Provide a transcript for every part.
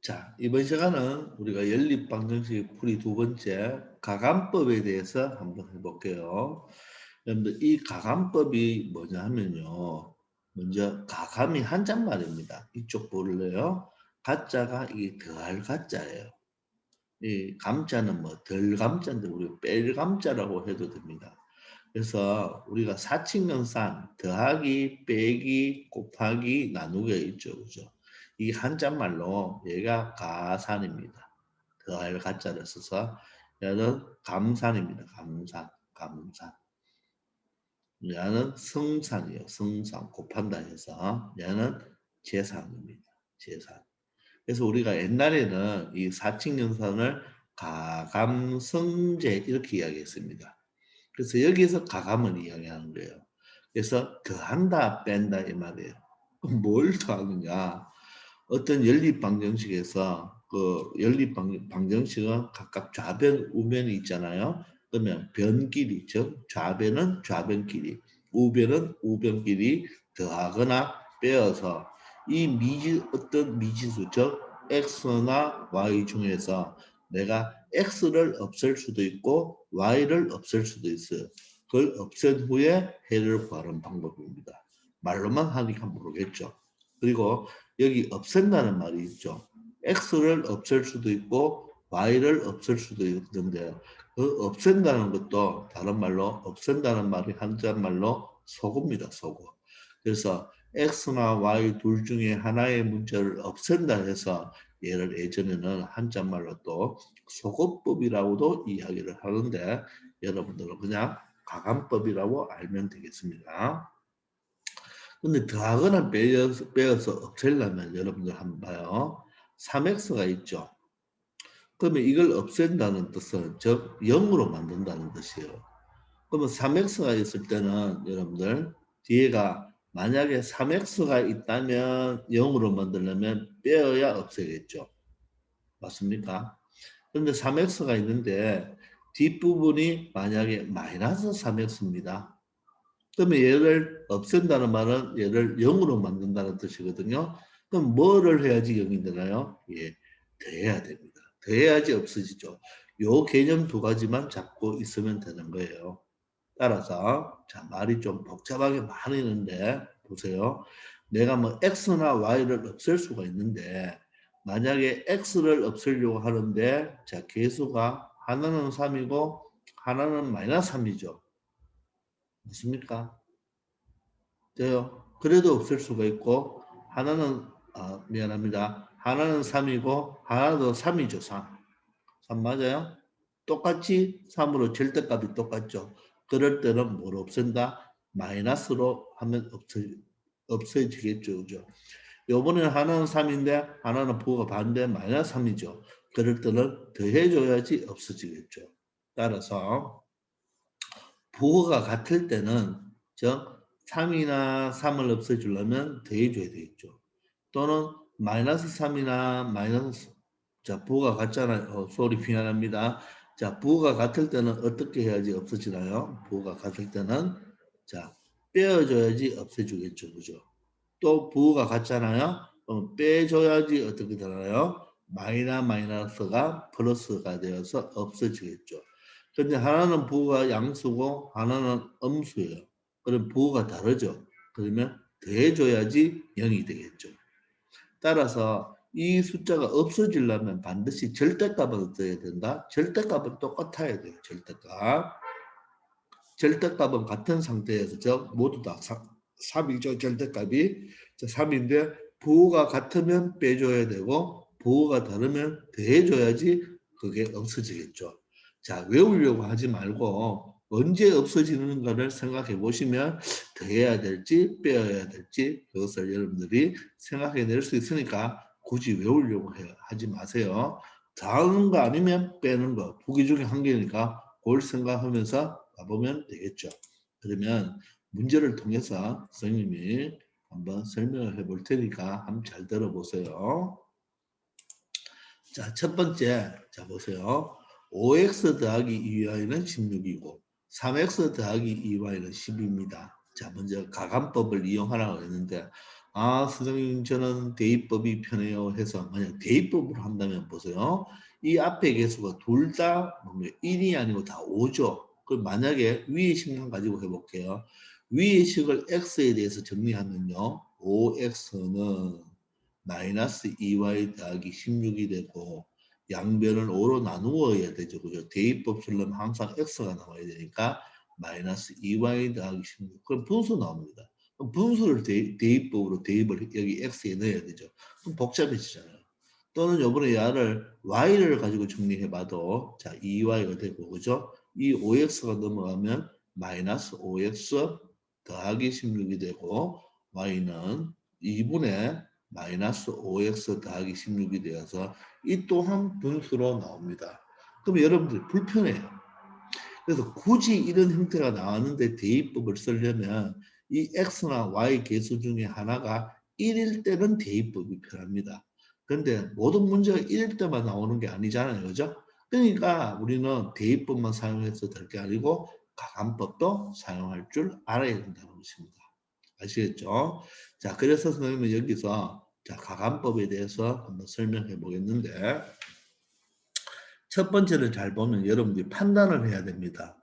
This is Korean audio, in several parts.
자, 이번 시간은 우리가 연립방정식 풀이 두 번째 가감법에 대해서 한번 해볼게요. 여러분들 이 가감법이 뭐냐 하면요. 먼저 가감이 한자말입니다. 이쪽 볼래요? 가짜가 이 더할 가짜예요. 이 감자는 뭐 덜 감자인데 우리 뺄 감자라고 해도 됩니다. 그래서 우리가 사칙연산 더하기 빼기 곱하기 나누기 있죠. 그죠? 이 한자말로 얘가 가산입니다. 더할 가짜를 써서 얘는 감산입니다. 감산, 감산. 얘는 성산이에요. 성산 곱한다 해서 얘는 재산입니다. 재산. 그래서 우리가 옛날에는 이 사칙연산을 가감성제 이렇게 이야기했습니다. 그래서 여기서 가감을 이야기하는 거예요. 그래서 더한다 뺀다 이 말이에요. 그럼 뭘 더하느냐? 어떤 연립방정식에서 그 연립방정식은 각각 좌변, 우변이 있잖아요. 그러면 변끼리, 즉 좌변은 좌변끼리, 우변은 우변끼리 더하거나 빼어서 이 어떤 미지수, 즉 x나 y 중에서 내가 x를 없앨 수도 있고 y를 없앨 수도 있어요. 그걸 없앤 후에 해를 구하는 방법입니다. 말로만 하니까 모르겠죠. 그리고 여기 없앤다는 말이 있죠. x를 없앨 수도 있고 y를 없앨 수도 있는데 그 없앤다는 것도 다른 말로 없앤다는 말이 한자말로 소구입니다. 소구. 그래서 x나 y 둘 중에 하나의 문자를 없앤다 해서 얘를 예전에는 한자말로 또 소거법이라고도 이야기를 하는데 여러분들은 그냥 가감법이라고 알면 되겠습니다. 근데 더하거나 빼어서 없애려면 여러분들 한번 봐요. 3x가 있죠. 그러면 이걸 없앤다는 뜻은 즉 0으로 만든다는 뜻이에요. 그러면 3x가 있을 때는 여러분들 뒤에가 만약에 3x가 있다면 0으로 만들려면 빼어야 없애겠죠. 맞습니까? 그런데 3x가 있는데 뒷부분이 만약에 마이너스 3x입니다. 그러면 얘를 없앤다는 말은 얘를 0으로 만든다는 뜻이거든요. 그럼 뭐를 해야지 0이 되나요? 예, 더해야 됩니다. 더해야지 없어지죠. 요 개념 두 가지만 잡고 있으면 되는 거예요. 따라서 자 말이 좀 복잡하게 많이 있는데 보세요. 내가 뭐 x나 y를 없앨 수가 있는데 만약에 x를 없애려고 하는데 자 개수가 하나는 3이고 하나는 마이너스 3이죠. 맞습니까? 돼요. 그래도 없앨 수가 있고 하나는 미안합니다. 하나는 3이고 하나도 3이죠. 3. 3 맞아요? 똑같이 3으로 절대값이 똑같죠. 그럴 때는 뭘 없앤다? 마이너스로 하면 없어지겠죠. 그죠? 요번에는 하나는 3인데 하나는 부호가 반대 마이너스 3이죠. 그럴 때는 더해줘야지 없어지겠죠. 따라서 부호가 같을 때는 즉 3이나 3을 없애주려면 더해줘야 되겠죠. 또는 마이너스 3이나 마이너스 자 부호가 같잖아요. 소리 미안합니다. 자 부호가 같을 때는 어떻게 해야지 없어지나요? 부호가 같을 때는 자 빼어줘야지 없애주겠죠. 그죠? 또 부호가 같잖아요. 그럼 빼줘야지 어떻게 되나요? 마이너스가 플러스가 되어서 없어지겠죠. 근데 하나는 부호가 양수고 하나는 음수예요. 그럼 부호가 다르죠. 그러면 더해줘야지 0이 되겠죠. 따라서 이 숫자가 없어지려면 반드시 절대값을 써야 된다. 절대값은 똑같아야 돼요. 절대값. 절대값은 같은 상태에서 즉 모두 다 3이죠. 절대값이 3인데 부호가 같으면 빼줘야 되고 부호가 다르면 더해줘야지 그게 없어지겠죠. 자 외우려고 하지 말고 언제 없어지는가를 생각해 보시면 더해야 될지 빼어야 될지 그것을 여러분들이 생각해 낼 수 있으니까 굳이 외우려고 하지 마세요. 더하는 거 아니면 빼는 거 두 개 중에 한 개니까 그걸 생각하면서 가보면 되겠죠. 그러면 문제를 통해서 선생님이 한번 설명을 해볼 테니까 한번 잘 들어보세요. 자, 첫 번째, 자 보세요. 5x 더하기 2y는 16이고 3x 더하기 2y는 10입니다. 자, 먼저 가감법을 이용하라고 했는데 아, 선생님, 저는 대입법이 편해요 해서 만약 대입법으로 한다면 보세요. 이 앞에 개수가 둘 다 1이 아니고 다 5죠. 그럼 만약에 위의 식만 가지고 해볼게요. 위의 식을 x에 대해서 정리하면요. 5x는 마이너스 2y 더하기 16이 되고 양변을 5로 나누어야 되죠. 그죠? 대입법처럼 항상 x가 나와야 되니까 마이너스 2y 더하기 16. 그럼 분수 나옵니다. 그럼 분수를 대입법으로 대입을 여기 x에 넣어야 되죠. 그럼 복잡해지잖아요. 또는 요번에 야를 y를 가지고 정리해봐도 자 2y가 되고 그죠? 이 5x가 넘어가면 마이너스 5x 더하기 16이 되고 y는 2분의 마이너스 5x 더하기 16이 되어서 이 또한 분수로 나옵니다. 그럼 여러분들 불편해요. 그래서 굳이 이런 형태가 나왔는데 대입법을 쓰려면 이 x나 y 개수 중에 하나가 1일 때는 대입법이 편합니다. 그런데 모든 문제가 1일 때만 나오는 게 아니잖아요. 그죠? 그러니까 우리는 대입법만 사용해서 될 게 아니고 가감법도 사용할 줄 알아야 된다는 것입니다. 아시겠죠? 자, 그래서 선생님은 여기서 자, 가감법에 대해서 한번 설명해 보겠는데 첫 번째를 잘 보면 여러분들이 판단을 해야 됩니다.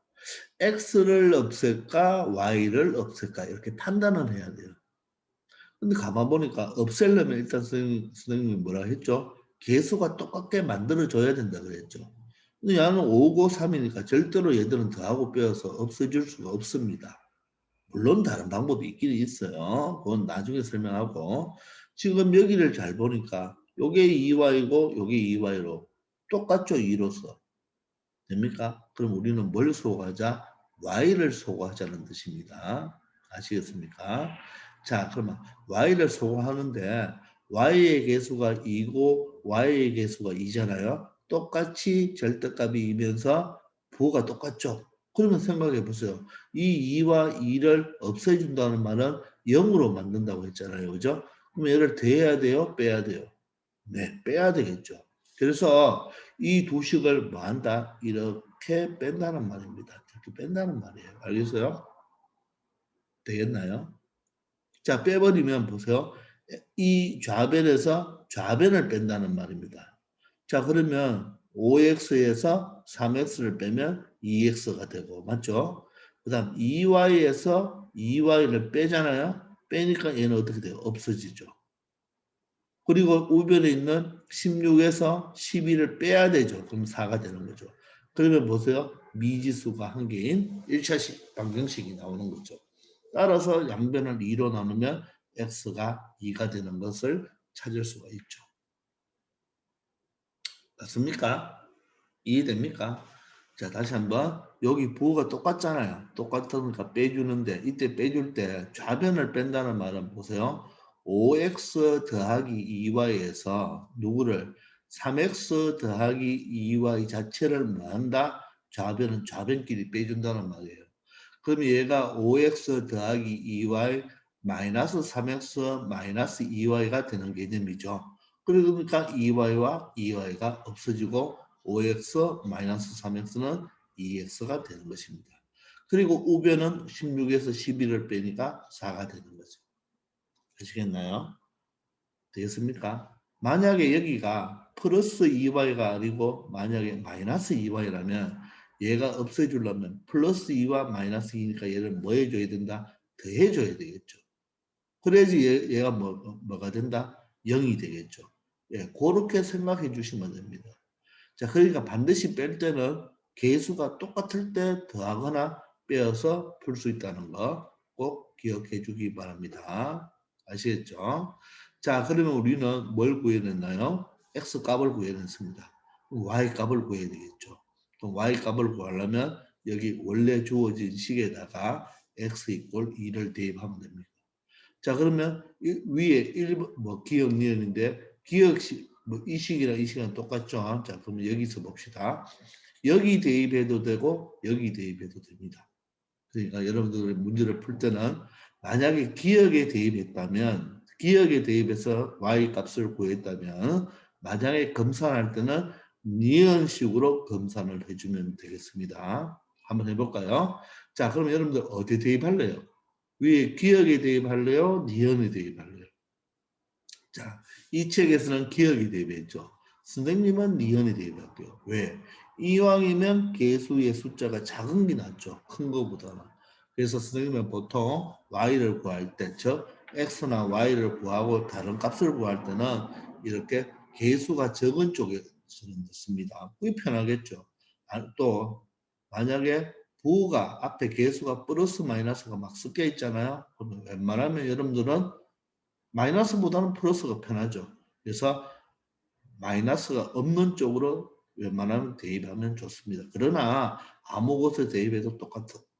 X를 없앨까 Y를 없앨까 이렇게 판단을 해야 돼요. 근데 가만 보니까 없애려면 일단 선생님이 뭐라 했죠? 개수가 똑같게 만들어줘야 된다 그랬죠. 근데 얘는 5고 3이니까 절대로 얘들은 더하고 빼어서 없애줄 수가 없습니다. 물론 다른 방법이 있긴 있어요. 그건 나중에 설명하고 지금 여기를 잘 보니까 요게 2y고 요게 2y로 똑같죠? 2로서. 됩니까? 그럼 우리는 뭘 소거하자? y를 소거하자는 뜻입니다. 아시겠습니까? 자, 그러면 y를 소거하는데 y의 개수가 2고 y의 개수가 2잖아요. 똑같이 절대값이면서 부호가 똑같죠. 그러면 생각해 보세요. 이 2와 2를 없애준다는 말은 0으로 만든다고 했잖아요. 그죠? 그럼 얘를 더해야 돼요? 빼야 돼요? 네, 빼야 되겠죠. 그래서 이 두 식을 뭐 한다? 이렇게 뺀다는 말입니다. 이렇게 뺀다는 말이에요. 알겠어요? 되겠나요? 자, 빼버리면 보세요. 이 좌변에서 좌변을 뺀다는 말입니다. 자, 그러면 5x에서 3x를 빼면 2x가 되고, 맞죠? 그 다음 2y에서 2y를 빼잖아요. 빼니까 얘는 어떻게 돼요? 없어지죠. 그리고 우변에 있는 16에서 12를 빼야 되죠. 그럼 4가 되는 거죠. 그러면 보세요. 미지수가 한 개인 1차식 방정식이 나오는 거죠. 따라서 양변을 2로 나누면 x가 2가 되는 것을 찾을 수가 있죠. 맞습니까? 이해됩니까? 자, 다시 한번 여기 부호가 똑같잖아요. 똑같으니까 빼주는데 이때 빼줄 때 좌변을 뺀다는 말은 보세요. 5x 더하기 2y에서 누구를 3x 더하기 2y 자체를 뭐한다? 좌변은 좌변끼리 빼준다는 말이에요. 그럼 얘가 5x 더하기 2y 마이너스 3x 마이너스 2y가 되는 개념이죠. 그러니까 2y와 2y가 없어지고 5x 마이너스 3x는 2x가 되는 것입니다. 그리고 우변은 16에서 11을 빼니까 4가 되는 거죠. 아시겠나요? 되겠습니까? 만약에 여기가 플러스 2y가 아니고 만약에 마이너스 2y라면 얘가 없애주려면 플러스 2와 마이너스 2니까 얘를 뭐 해줘야 된다? 더해줘야 되겠죠. 그래야지 얘가 뭐가 된다? 0이 되겠죠. 예, 그렇게 생각해 주시면 됩니다. 자, 그러니까 반드시 뺄 때는 개수가 똑같을 때 더하거나 빼어서 풀 수 있다는 거 꼭 기억해 주기 바랍니다. 아시겠죠? 자, 그러면 우리는 뭘 구해냈나요? x 값을 구해냈습니다. y 값을 구해야 되겠죠. 그럼 y 값을 구하려면 여기 원래 주어진 식에다가 x 이꼴 2를 대입하면 됩니다. 자, 그러면 위에 1번 뭐 기억 니은인데 기억식 뭐 이 식이랑 이 식은 똑같죠. 자, 그러면 여기서 봅시다. 여기 대입해도 되고 여기 대입해도 됩니다. 그러니까 여러분들 문제를 풀 때는 만약에 기억에 대입했다면 기억에 대입해서 y 값을 구했다면 만약에 검산할 때는 니은식으로 검산을 해주면 되겠습니다. 한번 해볼까요? 자, 그럼 여러분들 어디 대입할래요? 위에 기억에 대입할래요? 니은에 대입할래요? 자, 이 책에서는 기억에 대입했죠. 선생님은 니은에 대입할게요. 왜? 이왕이면 계수의 숫자가 작은 게 낫죠. 큰 거보다는. 그래서 선생님은 보통 y를 구할 때, 즉 x나 y를 구하고 다른 값을 구할 때는 이렇게 계수가 적은 쪽에 넣습니다. 그게 편하겠죠. 또 만약에 부호가 앞에 계수가 플러스 마이너스가 막 섞여 있잖아요. 그러면 웬만하면 여러분들은 마이너스보다는 플러스가 편하죠. 그래서 마이너스가 없는 쪽으로 웬만하면 대입하면 좋습니다. 그러나 아무 곳에 대입해도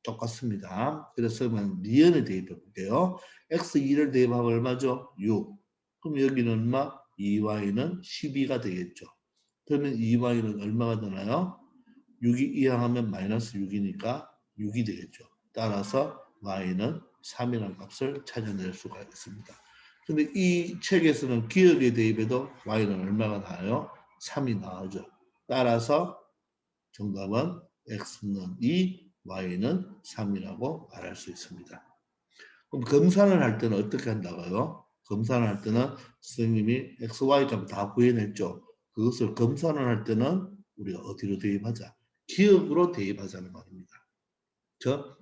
똑같습니다. 그래서 니은에 대입해 볼게요. x2를 대입하면 얼마죠? 6. 그럼 여기는 얼마? 2y는 12가 되겠죠. 그러면 2y는 얼마가 되나요? 6이 이항하면 마이너스 6이니까 6이 되겠죠. 따라서 y는 3이라는 값을 찾아낼 수가 있습니다. 근데 이 책에서는 기억에 대입해도 y는 얼마가 나와요? 3이 나오죠. 따라서 정답은 x는 2, y는 3이라고 말할 수 있습니다. 그럼 검산을 할 때는 어떻게 한다고요? 검산을 할 때는 선생님이 x, y 값을 다 구해냈죠. 그것을 검산을 할 때는 우리가 어디로 대입하자? 기억으로 대입하자는 말입니다. 저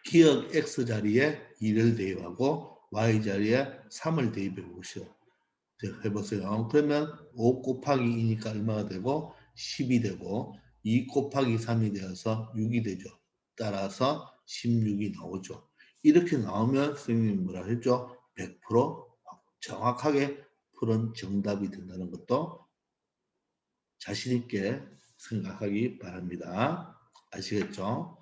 기억 x 자리에 2를 대입하고 y 자리에 3을 대입해 보시오. 해보세요. 그러면 5 곱하기 2니까 얼마가 되고 10이 되고 2 곱하기 3이 되어서 6이 되죠. 따라서 16이 나오죠. 이렇게 나오면 선생님이 뭐라 했죠? 100% 정확하게 푸른 정답이 된다는 것도 자신 있게 생각하기 바랍니다. 아시겠죠?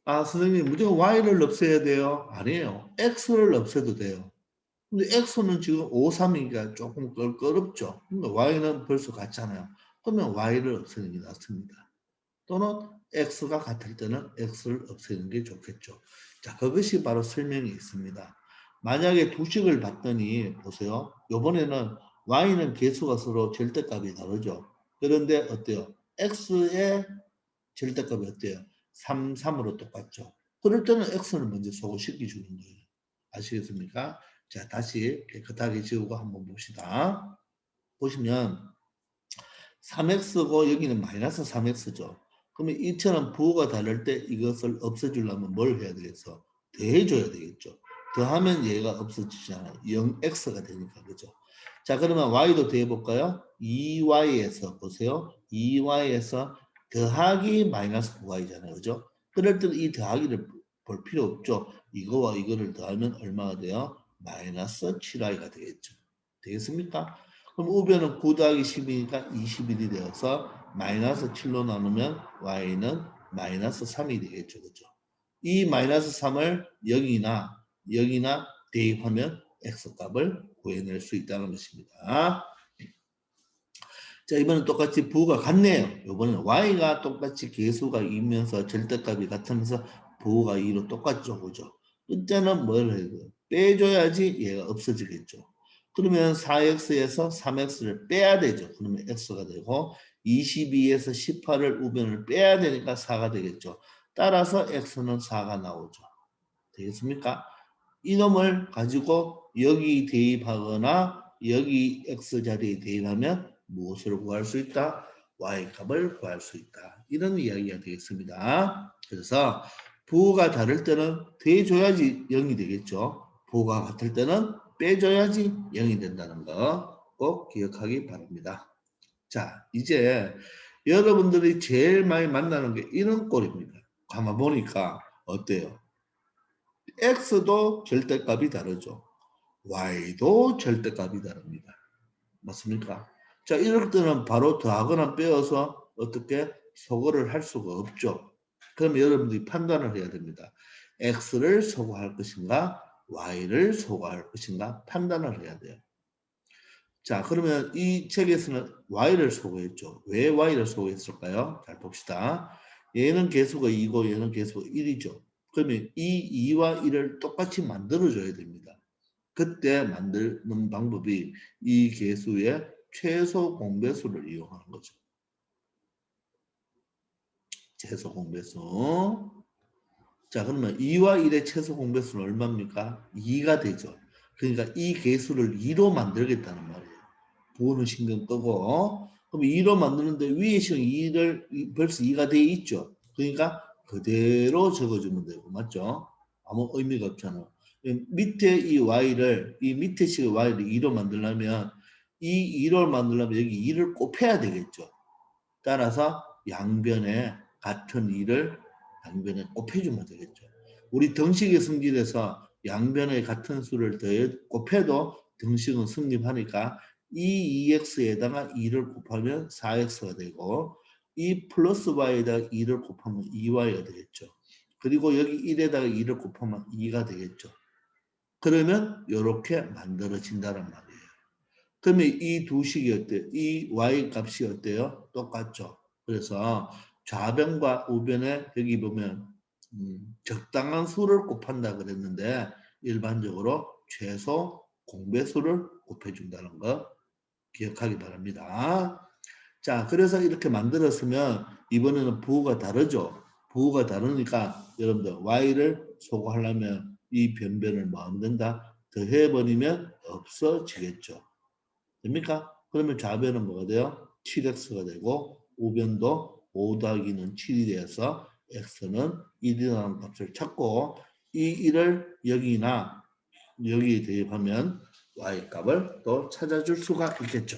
아, 선생님 무조건 y를 없애야 돼요? 아니에요. x를 없애도 돼요. 근데 x는 지금 5, 3이니까 조금 껄끄럽죠. 근데 y는 벌써 같잖아요. 그러면 y를 없애는 게 낫습니다. 또는 x가 같을 때는 x를 없애는 게 좋겠죠. 자, 그것이 바로 설명이 있습니다. 만약에 두 식을 봤더니 보세요. 이번에는 y는 개수가 서로 절대값이 다르죠. 그런데 어때요? x의 절대값이 어때요? 3, 3으로 똑같죠. 그럴 때는 x를 먼저 소거시켜 주는 거예요. 아시겠습니까? 자, 다시 깨끗하게 지우고 한번 봅시다. 보시면 3x고 여기는 마이너스 3x죠. 그러면 이처럼 부호가 다를 때 이것을 없애주려면 뭘 해야 되겠어? 더해줘야 되겠죠. 더하면 얘가 없어지잖아요. 0x가 되니까 그죠? 자, 그러면 y도 더해볼까요? 2y에서 보세요. 2y에서 더하기 마이너스 9y잖아요. 그죠? 그럴 때는 이 더하기를 볼 필요 없죠. 이거와 이거를 더하면 얼마가 돼요? 마이너스 7y가 되겠죠. 되겠습니까? 그럼 우변은 9 더하기 10이니까 21이 되어서 마이너스 7로 나누면 y는 마이너스 3이 되겠죠. 그죠? 이 마이너스 3을 0이나 대입하면 x값을 구해낼 수 있다는 것입니다. 자, 이번엔 똑같이 부호가 같네요. 이번엔 y가 똑같이 계수가 2면서 절대값이 같으면서 부호가 2로 똑같죠. 그죠? 이때는 뭘 해야 돼요? 빼줘야지 얘가 없어지겠죠. 그러면 4x에서 3x를 빼야 되죠. 그러면 x가 되고 22에서 18을 우변을 빼야 되니까 4가 되겠죠. 따라서 x는 4가 나오죠. 되겠습니까? 이놈을 가지고 여기 대입하거나 여기 x 자리에 대입하면 무엇을 구할 수 있다? y 값을 구할 수 있다. 이런 이야기가 되겠습니다. 그래서 부호가 다를 때는 더해줘야지 0이 되겠죠. 부호가 같을 때는 빼줘야지 0이 된다는 거 꼭 기억하기 바랍니다. 자, 이제 여러분들이 제일 많이 만나는 게 이런 꼴입니다. 가만 보니까 어때요? x도 절대값이 다르죠. y도 절대값이 다릅니다. 맞습니까? 자, 이럴 때는 바로 더하거나 빼어서 어떻게 소거를 할 수가 없죠. 그럼 여러분들이 판단을 해야 됩니다. x를 소거할 것인가 y를 소거할 것인가 판단을 해야 돼요. 자, 그러면 이 책에서는 y를 소거했죠. 왜 y를 소거했을까요? 잘 봅시다. 얘는 개수가 2고 얘는 개수가 1이죠. 그러면 이 2와 1을 똑같이 만들어줘야 됩니다. 그때 만드는 방법이 이 개수의 최소 공배수를 이용하는 거죠. 최소 공배수. 자, 그러면 2와 1의 최소 공배수는 얼마입니까? 2가 되죠. 그러니까 이 개수를 2로 만들겠다는 말이에요. 부호는 신경 끄고. 그럼 2로 만드는데 위에 식 2를 벌써 2가 돼 있죠. 그러니까 그대로 적어주면 되고 맞죠? 아무 의미가 없잖아. 밑에 이 y를 이 밑에 식의 y를 2로 만들려면 이 2로 만들려면 여기 2를 곱해야 되겠죠. 따라서 양변에 같은 2를 양변에 곱해주면 되겠죠. 우리 등식의 성질에서 양변에 같은 수를 더해 곱해도 등식은 성립하니까 이 2x에다가 2를 곱하면 4x가 되고 이 플러스 y에다가 2를 곱하면 2y가 되겠죠. 그리고 여기 1에다가 2를 곱하면 2가 되겠죠. 그러면 이렇게 만들어진다는 말이에요. 그러면 이 두 식이 어때요? 이 y 값이 어때요? 똑같죠. 그래서 좌변과 우변에 여기 보면 적당한 수를 곱한다 그랬는데 일반적으로 최소 공배수를 곱해준다는 거 기억하기 바랍니다. 자, 그래서 이렇게 만들었으면 이번에는 부호가 다르죠. 부호가 다르니까 여러분들 y를 소거하려면 이 변변을 뭐 하면 된다? 더해버리면 없어지겠죠. 됩니까? 그러면 좌변은 뭐가 돼요? 7x가 되고 우변도 5 더하기는 7이 되어서 x는 1이라는 값을 찾고 이 1을 여기나 여기에 대입하면 y 값을 또 찾아줄 수가 있겠죠.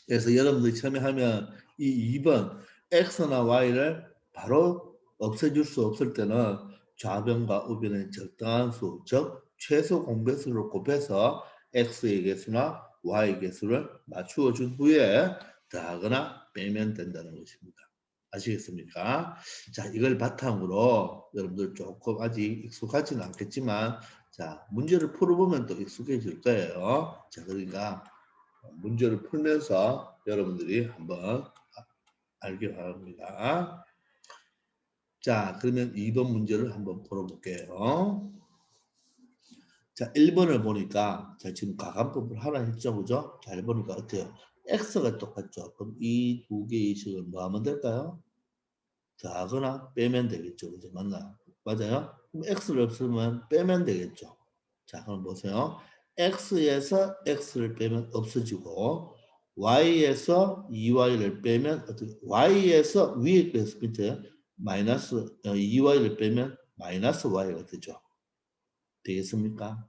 그래서 여러분들이 처음에 하면 이 2번 x나 y를 바로 없애줄 수 없을 때는 좌변과 우변의 적당한 수, 즉 최소 공배수를 곱해서 x의 개수나 y의 개수를 맞추어 준 후에 더하거나 빼면 된다는 것입니다. 아시겠습니까? 자, 이걸 바탕으로 여러분들 조금 아직 익숙하지는 않겠지만 자, 문제를 풀어보면 또 익숙해질 거예요. 자, 그러니까 문제를 풀면서 여러분들이 한번 알기 바랍니다. 자, 그러면 2번 문제를 한번 풀어볼게요. 자, 1번을 보니까 자, 지금 가감법을 하나 했죠, 그죠? 자, 1번이니까 어때요? x가 똑같죠. 그럼 이 두 개의 식을 뭐 하면 될까요? 더하거나 빼면 되겠죠, 그죠? 맞나? 맞아요? 그럼 x를 없으면 빼면 되겠죠. 자, 그럼 보세요. x에서 x를 빼면 없어지고 y에서 2y를 빼면 어떻게 y에서 위에 빼서 밑에 마이너스 2y를 빼면 마이너스 y가 되죠. 되겠습니까?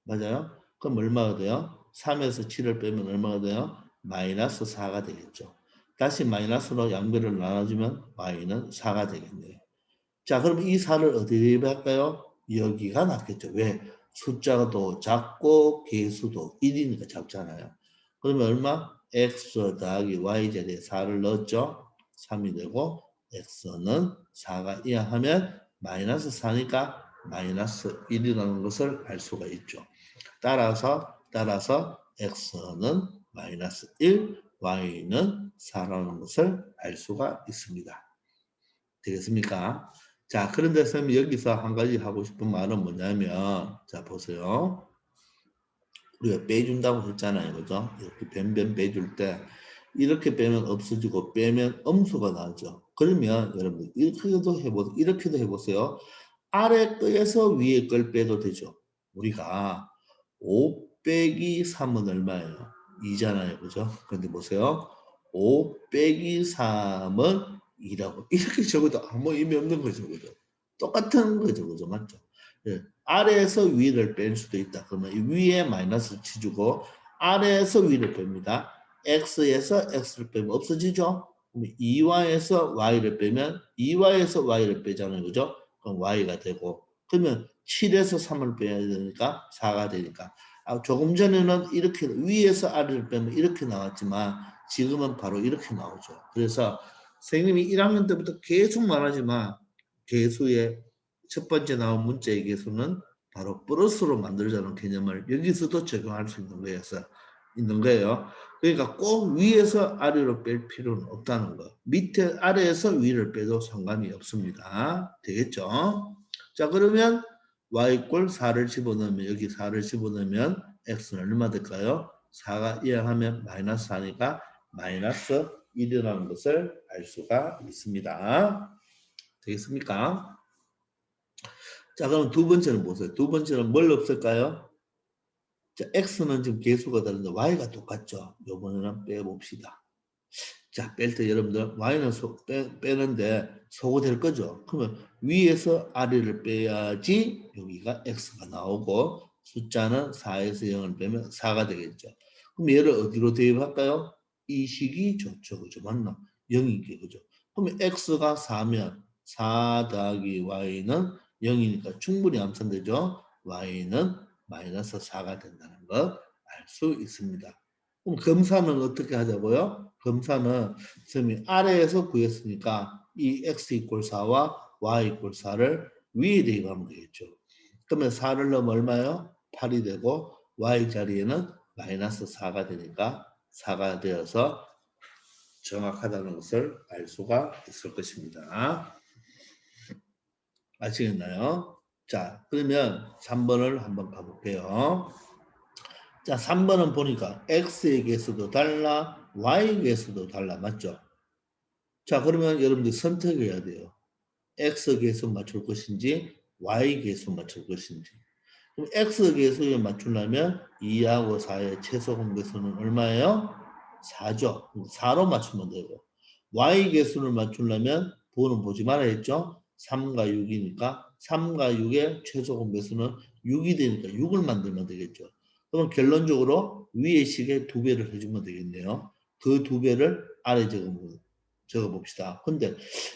맞아요? 그럼 얼마가 돼요? 3에서 7을 빼면 얼마가 돼요? 마이너스 4가 되겠죠. 다시 마이너스로 양변을 나눠주면 y는 4가 되겠네요. 자, 그럼 이 4를 어디에 대입할까요? 여기가 낫겠죠. 왜? 숫자가 더 작고 개수도 1이니까 작잖아요. 그러면 얼마? x 더하기 y 자리에 4를 넣었죠. 3이 되고 x는 4가 이하하면 마이너스 4니까 마이너스 1이라는 것을 알 수가 있죠. 따라서 x는 마이너스 1, y는 4라는 것을 알 수가 있습니다. 되겠습니까? 자, 그런데 선생님이 여기서 한 가지 하고 싶은 말은 뭐냐면, 자, 보세요. 우리가 빼준다고 했잖아요. 그죠? 이렇게 변변 빼줄 때, 이렇게 빼면 없어지고 빼면 음수가 나죠. 그러면 여러분, 이렇게도 해보세요. 아래 거에서 위에 걸 빼도 되죠. 우리가 5 빼기 3은 얼마예요? 2잖아요. 그죠? 그런데 보세요. 5 빼기 3은 2라고 이렇게 적어도 아무 의미 없는 거죠. 그죠? 똑같은 거죠. 그죠? 맞죠? 예. 아래에서 위를 뺄 수도 있다. 그러면 위에 마이너스 치주고 아래에서 위를 뺍니다. x에서 x를 빼면 없어지죠? 그럼 2y에서 y를 빼면 2y에서 y를 빼잖아요. 그죠? 그럼 y가 되고 그러면 7에서 3을 빼야 되니까 4가 되니까 조금 전에는 이렇게 위에서 아래를 빼면 이렇게 나왔지만 지금은 바로 이렇게 나오죠. 그래서 선생님이 1학년 때부터 계속 말하지만 개수의 첫 번째 나온 문자의 개수는 바로 플러스로 만들자는 개념을 여기서도 적용할 수 있는 거예요. 그러니까 꼭 위에서 아래로 뺄 필요는 없다는 거. 밑에 아래에서 위를 빼도 상관이 없습니다. 되겠죠? 자, 그러면 y꼴 4를 집어넣으면 여기 4를 집어넣으면 x는 얼마 될까요? 4가 이항하면 마이너스 4니까 마이너스 1이라는 것을 알 수가 있습니다. 되겠습니까? 자, 그럼 두 번째는 보세요. 두 번째는 뭘 없을까요? 자, x는 지금 계수가 다른데 y가 똑같죠. 요번에는 빼봅시다. 자, 뺄 때 여러분들 y는 빼는데 소거될 거죠. 그러면 위에서 아래를 빼야지 여기가 x가 나오고 숫자는 4에서 0을 빼면 4가 되겠죠. 그럼 얘를 어디로 대입할까요? 이 식이 좋죠. 그죠? 맞나? 0이게 그죠? 그러면 x가 4면 4 더하기 y는 0이니까 충분히 암산되죠. y는 마이너스 4가 된다는 걸 알 수 있습니다. 그럼 검사는 어떻게 하자고요? 검사는 선생님이 아래에서 구했으니까 이 x 이퀄 4와 y 이퀄 4를 위에 대입하면 되겠죠. 그러면 4를 넣으면 얼마요? 8이 되고 y 자리에는 마이너스 4가 되니까 4가 되어서 정확하다는 것을 알 수가 있을 것입니다. 아시겠나요? 자, 그러면 3번을 한번 가볼게요. 자, 3번은 보니까 x의 개수도 달라, y의 개수도 달라. 맞죠? 자, 그러면 여러분들 선택해야 돼요. x 개수 맞출 것인지, y 개수 맞출 것인지. 그럼 x 개수에 맞추려면 2하고 4의 최소 공개수는 얼마예요? 4죠. 4로 맞추면 되고. y 개수를 맞추려면 번은 보지 말아야 했죠? 3과 6이니까 3과 6의 최소 공개수는 6이 되니까 6을 만들면 되겠죠. 그럼 결론적으로 위의 식에 2배를 해주면 되겠네요. 그 2배를 아래 적어봅시다. 근데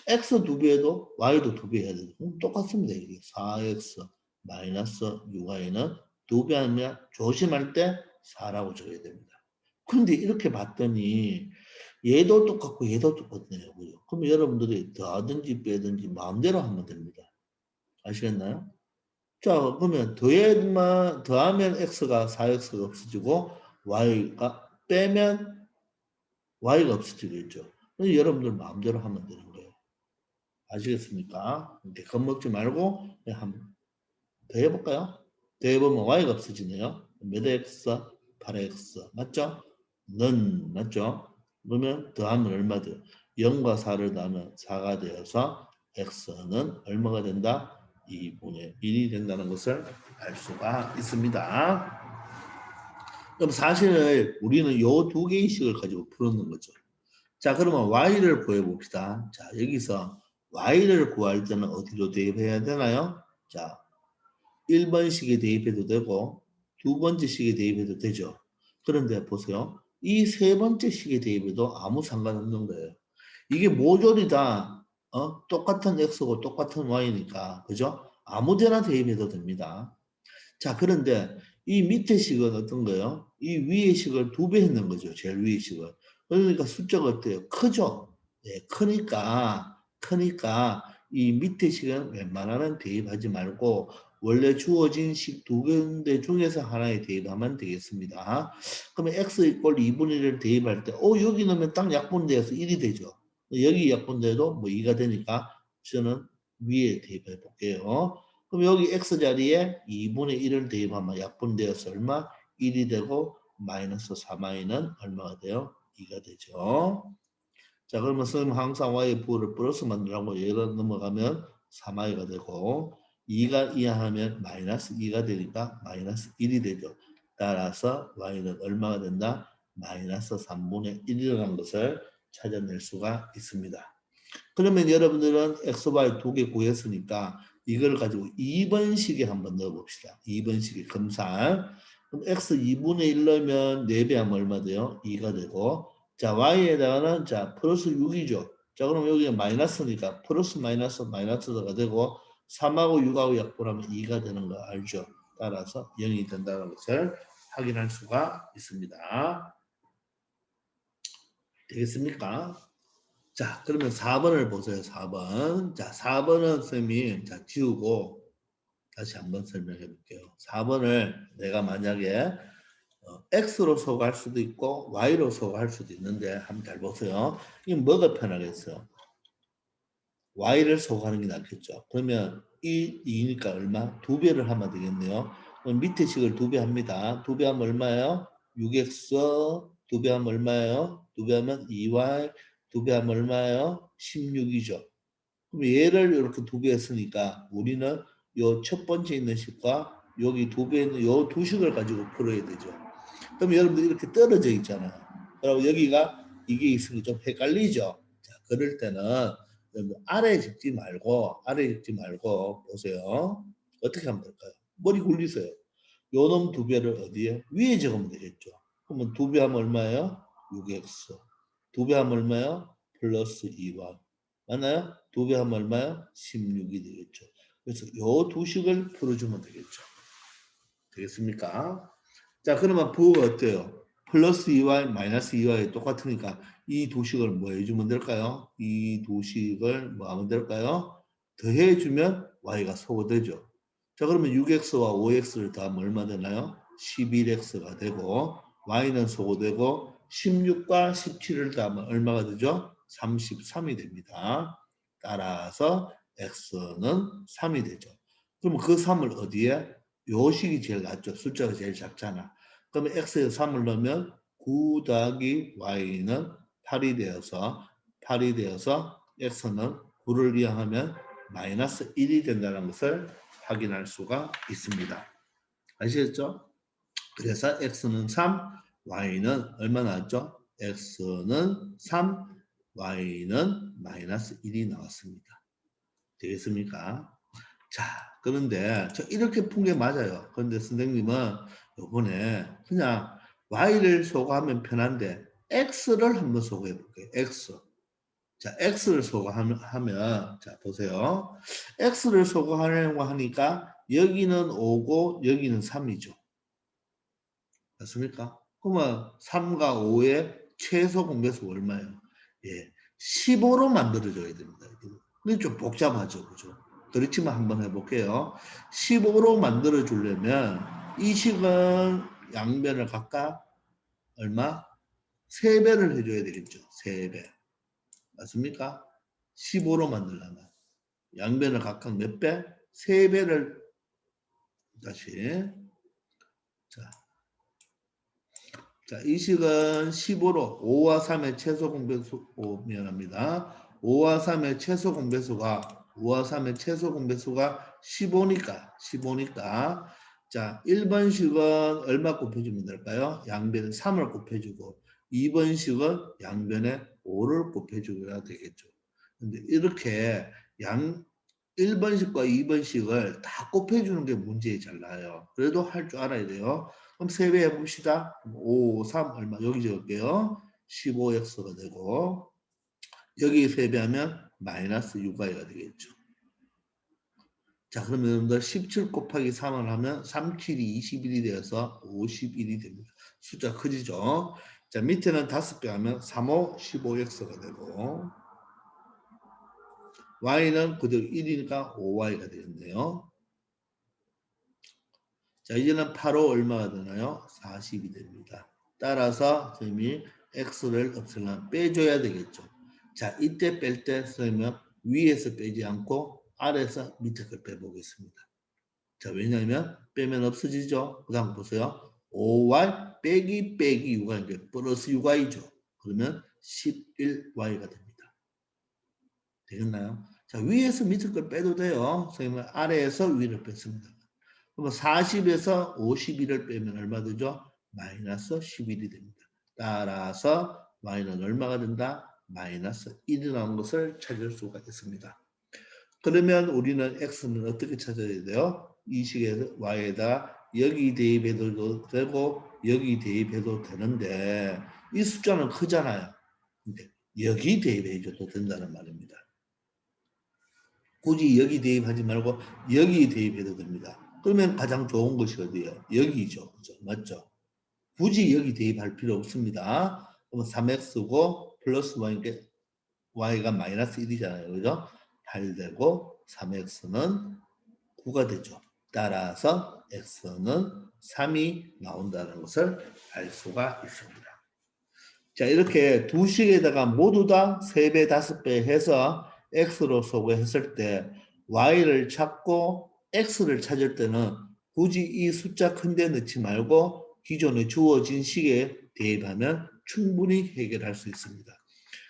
x 2배에도 y도 2배 해야 되죠. 똑같습니다. 이게 4x 마이너스 6y는 2배 하면 조심할 때 4라고 적어야 됩니다. 근데 이렇게 봤더니 얘도 똑같고 얘도 똑같네요. 그죠? 그럼 여러분들이 더하든지 빼든지 마음대로 하면 됩니다. 아시겠나요? 자, 그러면 더하면 x가 4x가 없어지고 y가 빼면 y가 없어지겠죠. 그래서 여러분들 마음대로 하면 되는 거예요. 아시겠습니까? 이렇게 겁먹지 말고 그냥 한번 더 해볼까요? 더 해보면 y가 없어지네요. 몇 x? 8x. 맞죠? 는 맞죠? 그러면 더하면 얼마 돼요? 0과 4를 더하면 4가 되어서 x는 얼마가 된다? 2분의 1이 된다는 것을 알 수가 있습니다. 그럼 사실 우리는 요 두 개의 식을 가지고 풀었는 거죠. 자, 그러면 y를 구해봅시다. 자, 여기서 y를 구할 때는 어디로 대입해야 되나요? 자, 1번식에 대입해도 되고 두 번째 식에 대입해도 되죠. 그런데 보세요. 이 세 번째 식에 대입해도 아무 상관없는 거예요. 이게 모조리 다 똑같은 x고 똑같은 y니까 그죠? 아무 데나 대입해도 됩니다. 자, 그런데 이 밑에 식은 어떤 거예요? 이 위의 식을 2배 했는 거죠. 제일 위의 식을. 그러니까 숫자가 어때요? 크죠? 네, 크니까 이 밑에 식은 웬만하면 대입하지 말고 원래 주어진 식 2군데 중에서 하나에 대입하면 되겠습니다. 그러면 x 이꼴 2분의 1을 대입할 때 여기 넣으면 딱 약분되어서 1이 되죠. 여기 약분돼도 뭐 2가 되니까 저는 위에 대입해 볼게요. 그럼 여기 x자리에 2분의 1을 대입하면 약분되어서 얼마? 1이 되고 마이너스 3y는 얼마가 돼요? 2가 되죠. 자, 그러면 선생님 항상 y의 부호를 플러스 만들라고 얘를 넘어가면 3y가 되고 2가 이하하면 마이너스 2가 되니까 마이너스 1이 되죠. 따라서 y는 얼마가 된다? 마이너스 3분의 1이라는 것을 찾아낼 수가 있습니다. 그러면 여러분들은 XY 2개 구했으니까 이걸 가지고 2번식에 한번 넣어봅시다. 2번식에 검사. 그럼 X 2분의 1 넣으면 4배 하면 얼마 돼요? 2가 되고 자 Y에다가는 자 플러스 6이죠. 자 그럼 여기가 마이너스니까 플러스 마이너스가 되고 3하고 6하고 약분하면 2가 되는 거 알죠? 따라서 0이 된다는 것을 확인할 수가 있습니다. 되겠습니까? 자, 그러면 4번을 보세요. 4번. 자, 4번은 쌤이 자, 지우고 다시 한번 설명해 볼게요. 4번을 내가 만약에 X로 소거할 수도 있고 Y로 소거할 수도 있는데 한번 잘 보세요. 이게 뭐가 편하겠어요? Y를 소거하는 게 낫겠죠. 그러면 2니까 얼마? 2배를 하면 되겠네요. 그럼 밑에 식을 2배 합니다. 2배 하면 얼마예요? 6X 2배 하면 얼마예요? 2배 하면 2Y 2배 하면 얼마예요? 16이죠. 그럼 얘를 이렇게 2배 했으니까 우리는 요 첫 번째 있는 식과 여기 두 배 있는 요 두 식을 가지고 풀어야 되죠. 그럼 여러분들 이렇게 떨어져 있잖아요. 그럼 여기가 이게 있으니 좀 헷갈리죠. 자, 그럴 때는 여러분 아래 적지 말고 보세요. 어떻게 하면 될까요? 머리 굴리세요. 요놈 두 배를 어디에? 위에 적으면 되겠죠. 그러면 두 배 하면 얼마예요? 6x. 두 배 하면 얼마예요? 플러스 2y. 맞나요? 두 배 하면 얼마예요? 16이 되겠죠. 그래서 요 두 식을 풀어주면 되겠죠. 되겠습니까? 자, 그러면 부호가 어때요? 플러스 2y, 마이너스 2y 똑같으니까 이 두 식을 뭐 해주면 될까요? 이 두 식을 뭐 하면 될까요? 더해주면 y가 소거되죠. 자, 그러면 6x와 5x를 더하면 얼마 되나요? 11x가 되고 y는 소거되고 16과 17을 더하면 얼마가 되죠? 33이 됩니다. 따라서 x는 3이 되죠. 그러면 그 3을 어디에? 요 식이 제일 낫죠. 숫자가 제일 작잖아. 그러면 x에 3을 넣으면 9 더하기 y는 8이 되어서 x는 9를 이항하면 마이너스 1이 된다는 것을 확인할 수가 있습니다. 아시겠죠? 그래서 x는 3, y는 얼마 나왔죠? x는 3, y는 마이너스 1이 나왔습니다. 되겠습니까? 자, 그런데 저 이렇게 푼 게 맞아요. 그런데 선생님은 요번에 그냥 y를 소거하면 편한데 x를 한번 소거해 볼게요. x. 자, x를 소거하면 자, 보세요. x를 소거하려고 하니까 여기는 5고 여기는 3이죠. 맞습니까? 그러면 3과 5의 최소 공배수가 얼마예요? 예, 15로 만들어줘야 됩니다. 근데 좀 복잡하죠. 그죠? 그렇지만 한번 해볼게요. 15로 만들어주려면 이 식은 양변을 각각 얼마? 3배를 해줘야 되겠죠. 3배. 맞습니까? 15로 만들려면. 양변을 각각 몇 배? 3배를 다시. 자, 이 식은 15로 5와 3의 최소 공배수 미안합니다. 5와 3의 최소 공배수가 15니까 자, 1번식은 얼마 곱해주면 될까요? 양변에 3을 곱해주고 2번식은 양변에 5를 곱해줘야 되겠죠. 근데 이렇게 1번식과 2번식을 다 곱해주는 게 문제에 잘 나요. 그래도 할 줄 알아야 돼요. 그럼 3배 해봅시다. 5, 3 얼마? 여기 적을게요. 15x가 되고 여기 3배하면 마이너스 6y가 되겠죠. 자, 그러면 여러분들 17 곱하기 3을 하면 3, 7이 21이 되어서 51이 됩니다. 숫자 커지죠. 자, 밑에는 5배 하면 3, 5, 15x가 되고 y는 그대로 1이니까 5y가 되겠네요. 자, 이제는 8호 얼마가 되나요? 40이 됩니다. 따라서 선생님이 x를 없애려면 빼줘야 되겠죠. 자, 이때 뺄 때 선생님은 위에서 빼지 않고 아래에서 밑에 걸 빼보겠습니다. 자, 왜냐하면 빼면 없어지죠. 그 다음 보세요. 5y 빼기 6y, 그러니까 플러스 6y죠. 그러면 11y가 됩니다. 되겠나요? 자, 위에서 밑에 걸 빼도 돼요. 선생님은 아래에서 위를 뺐습니다. 그러면 40에서 51을 빼면 얼마 되죠? 마이너스 11이 됩니다. 따라서 y는 얼마가 된다? 마이너스 1이 나온 것을 찾을 수가 있습니다. 그러면 우리는 x는 어떻게 찾아야 돼요? 이 식에서 y에다 여기 대입해도 되고 여기 대입해도 되는데 이 숫자는 크잖아요. 근데 여기 대입해줘도 된다는 말입니다. 굳이 여기 대입하지 말고 여기 대입해도 됩니다. 그러면 가장 좋은 것이 어디예요? 여기죠. 그죠? 맞죠? 굳이 여기 대입할 필요 없습니다. 그러면 3x고 플러스 y가 마이너스 1이잖아요. 그죠? 8 되고 3x는 9가 되죠. 따라서 x는 3이 나온다는 것을 알 수가 있습니다. 자, 이렇게 두 식에다가 모두 다 3배, 5배 해서 x로 소거했을 때 y를 찾고 x를 찾을 때는 굳이 이 숫자 큰 데 넣지 말고 기존에 주어진 식에 대입하면 충분히 해결할 수 있습니다.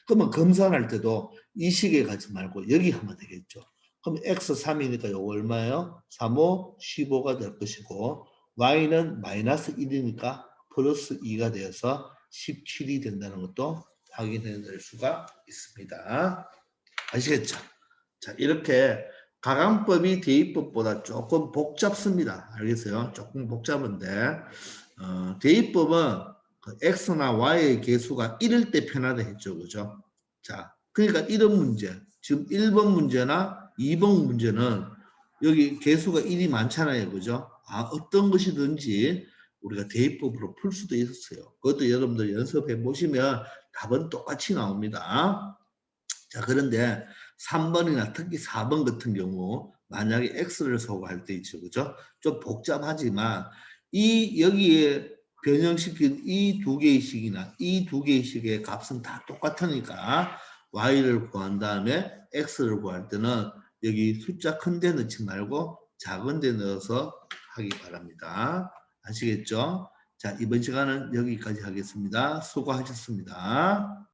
그러면 검산할 때도 이 식에 가지 말고 여기 하면 되겠죠. 그럼 x 3이니까 요거 얼마예요? 3, 15가 될 것이고 y는 마이너스 1이니까 플러스 2가 되어서 17이 된다는 것도 확인해낼 수가 있습니다. 아시겠죠? 자, 이렇게 가강법이 대입법보다 조금 복잡습니다. 알겠어요? 조금 복잡한데 대입법은 그 x나 y의 개수가 1일 때 편하다 했죠. 그죠? 자, 그러니까 이런 문제, 지금 1번 문제나 2번 문제는 여기 개수가 1이 많잖아요. 그죠? 어떤 것이든지 우리가 대입법으로 풀 수도 있었어요. 그것도 여러분들 연습해 보시면 답은 똑같이 나옵니다. 자, 그런데 3번이나 특히 4번 같은 경우 만약에 x를 소거할 때 있죠. 그죠? 좀 복잡하지만 여기에 변형시킨 이 두 개의 식이나 이 두 개의 식의 값은 다 똑같으니까 y를 구한 다음에 x를 구할 때는 여기 숫자 큰 데 넣지 말고 작은 데 넣어서 하기 바랍니다. 아시겠죠? 자, 이번 시간은 여기까지 하겠습니다. 수고하셨습니다.